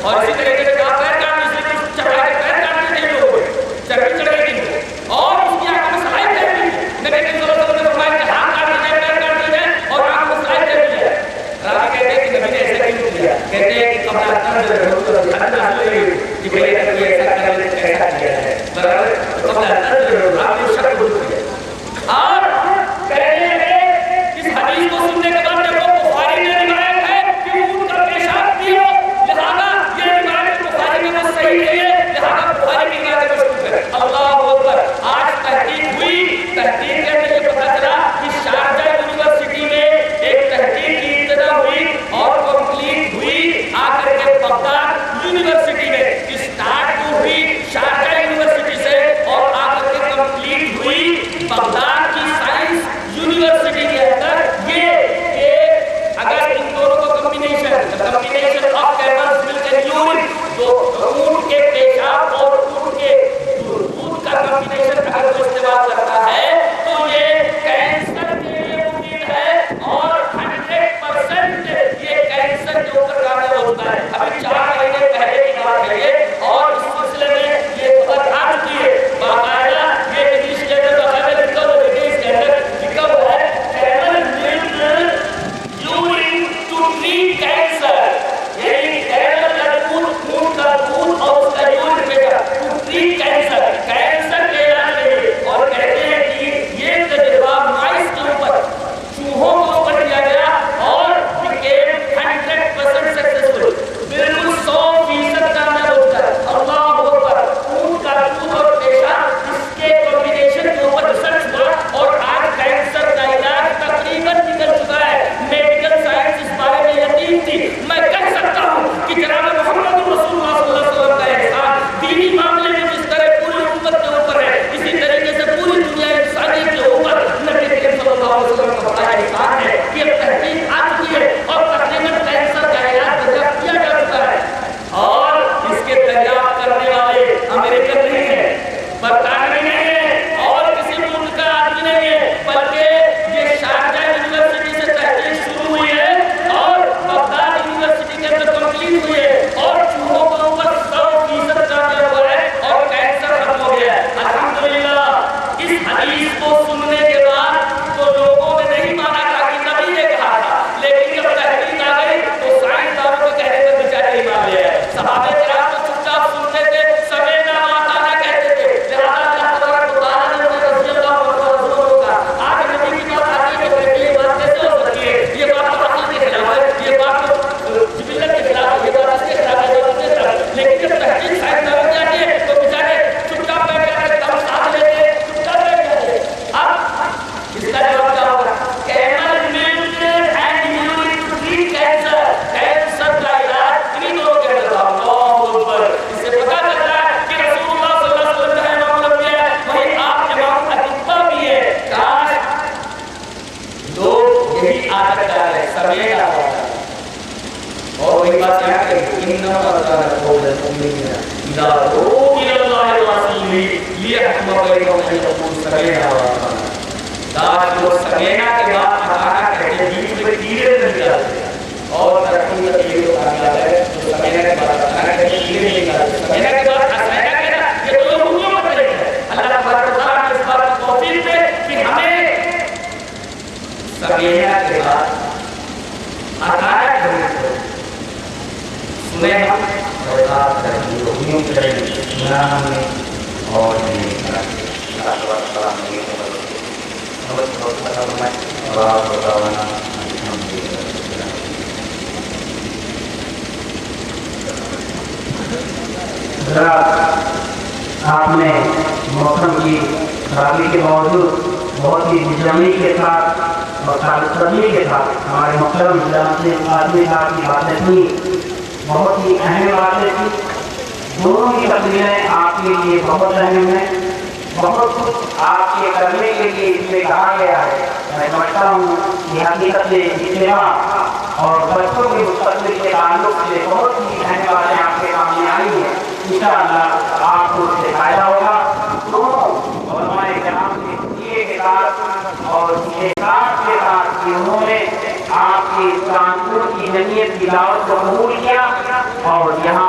اور اسی طریقے سے کہا پیر کاٹنے سے چڑھا کے پیر کاٹنے چاہیے لوگوں چڑھے چڑھے گی اور اس کی آنکھ میں سلائی کر دی نبی کریم صلی اللہ علیہ وسلم نے فرمایا کہ ہاتھ کاٹ دیجائے پیر کاٹ دیجائے اور آنکھ میں سلائی کر دی جائے. راوی کہتے ہیں کہ نبی نے ایسا کیوں کیا؟ کہتے ہیں کہ قبل التنزل حضور کہ بھئی اگر یہ ایسا کر لے تو ایسا کیا ہے برابر قبل التنزل راوی شک ہو چکی ہے. اور کہتے ہیں اس حدیث کو سننے کے بعد جب بخاری نے روایت ہے کہ اونٹ کا پیشاب پیو لہذا یہ روایت بخاری میں وہ صحیح نہیں ہے لہذا بخاری کی روایت مشکوک ہے. اللہ اکبر. آج تحقیق ہوئی تحقیق کرنے سے پتہ چلا کہ شارجہ یونیورسٹی میں ایک تحقیق کی ابتدا ہوئی اور کمپلیٹ ہوئی آ کر کے بغداد یونیورسٹی میں اسٹارٹ ہوئی شارجہ یونیورسٹی سے اور آ کر کے کمپلیٹ ہوئی بغداد کی سائنس یونیورسٹی کے اندر. یہ کہ اگر ان دونوں کو combination of camels milk and urine تو اونٹ کے پیشاب اور اونٹ کے دودھ کا کمبینیشن اگر وہ استعمال کرتا ہے تو یہ کینسر کے لیے مفید ہے اور 100% یہ کینسر کے اوپر کامیاب ہوتا ہے. ابھی 4 مہینے پہلے کی بات ہے یہ اور اس سلسلے میں یہ خبر آ چکی ہے باقاعدہ یہ انگلش کے اندر باقاعدہ لکھا ہوا ہے اس کے اندر لکھا ہوا ہے camel milk urine to treat cancer. یعنی camel کا دودھ اونٹ کا دودھ اور اس کا یورین پیشاب to treat cancer کینسر کے علاج کے لیے. اور کہتے ہیں کہ یہ تجربہ مائس کے اوپر چوہوں کے اوپر کیا گیا اور became 100% successful. بالکل 100% کامیاب ہوتا ہے. اللہ اکبر. اونٹ کا دودھ اور پیشاب اس کے کمبینیشن کے اوپر ریسرچ ہوا اور آج کینسر کا علاج تقریباً نکل چکا ہے. میڈیکل سائنس اس بارے میں یقین تھی. میں کہہ سکتا ہوں کہ جناب محمد رسول اللہ صلی اللہ علیہ وسلم کا احسان دینی معاملے میں جس طرح پوری امت کے اوپر ہے اسی طریقے سے پوری دنیا انسانیت کے اوپر نبی کریم صلی اللہ علیہ وسلم کا بڑا احسان ہے کہ اب تحقیق آ چکی ہے اور تقریباً کینسر کا علاج دریافت کیا جا چکا ہے. اور اس کے دریافت کرنے والے امریکن نہیں ہیں, برطانوی نہیں ہیں اور کسی ملک کا آدمی نہیں ہے بلکہ یہ شارجہ یونیورسٹی سے تحقیق شروع ہوئی ہے اور بغداد یونیورسٹی کے اندر کمپلیٹ ہوئی ہے اور چوہوں کے اوپر 100% کامیاب ہوا ہے اور کینسر ختم ہو گیا ہے. الحمدللہ. اس حدیث کو سننے کے بعد تو لوگوں نے نہیں مانا تھا کہ نبی نے کہا تھا لیکن جب تحقیق آ گئی تو سائنسدانوں کے کہنے پر بیچارے ایمان لے آئے. صحابہ کرام تو چپ چاپ سنتے تھے سمیعنا واطعنا کہتے تھے لہذا اللہ تبارک و تعالیٰ نے رضی اللہ عنہ رسول کا آج نبی کی بات آتی ہے کہ یہ بات کیسے ہو سکتی ہے, یہ بات تو عقل کے خلاف ہے, یہ بات تو جبلت کے خلاف ہے, یہ بات اس کے خلاف ہے, یہ بات اس کے خلاف ہے. لیکن جب تحقیق سائنسدانوں کی آتی ہے تو بیچارے چپ چاپ بیٹھ جاتے, دم ساتھ لیتے, چپ چاپ بیٹھ جاتے. اب اس کا جواب کیا ہوگا؟ camel milk and urine to treat cancer. Cancer کا علاج انہی دونوں کے اندر تھا. اللہ اکبر. اس سے پتہ چلتا ہے کہ رسول اللہ صلی اللہ علیہ وسلم کا امام الانبیاء ہے وہی آپ امام اتبا بھی ہے. کاش لوگ یہی عادت ڈال رہے سمیعنا واطعنا. اور وہی بات کیا کہ انما كان قول المؤمنين اذا دعوا الى الله ورسوله ليحكم بينهم ان يقولوا سمعنا واطعنا. کاش لوگ سمیعنا کے بعد ہٹانا کہتے بیچ میں کیڑے نہیں ڈالتے اور ترقی میں یہ لوگ کامیاب ہے تو سمیعنا کے بعد ہٹانا کہتے کیڑے نہیں ڈالتے. سمیعنا کے بعد سمیعنا کہنا یہ تو لوگ حکم کر رہے ہیں. اللہ تبارک و تعالیٰ نے اس بات کی توفیق دے کہ ہمیں سمیعنا کے بعد ہٹانا ضرور سنیں ہم اور بات کریں روحیوں کے لیے نام میں اور نہیں کریں. اللہ تبارک و تعالیٰ نے یہ بہت بہت فرمائے. اللہ بتاوانا آپ نے محترم کی راوی کے باوجود بہت ہی مجرمی کے ساتھ اور خالصی کے ساتھ ہمارے محترم آدمی صاحب کی باتیں سنی. بہت ہی اہم باتیں تھی. دونوں کی تقریریں آپ کے لیے بہت اہم ہیں. بہت کچھ آپ کے کرنے کے لیے اس میں کہا گیا ہے. میں سمجھتا ہوں کہ حقیقت اجتماع اور بچوں کے مستقبل کے تعلق سے بہت ہی اہم باتیں آپ کے سامنے آئی ہیں. انشاءاللہ آپ کو اس سے فائدہ ہوگا. دونوں علماء کرام کے کیے کے ساتھ اور احساس کے ساتھ کہ انہوں نے آپ کی کانپور کی جمعیت کی دعوت کو قبول کیا اور یہاں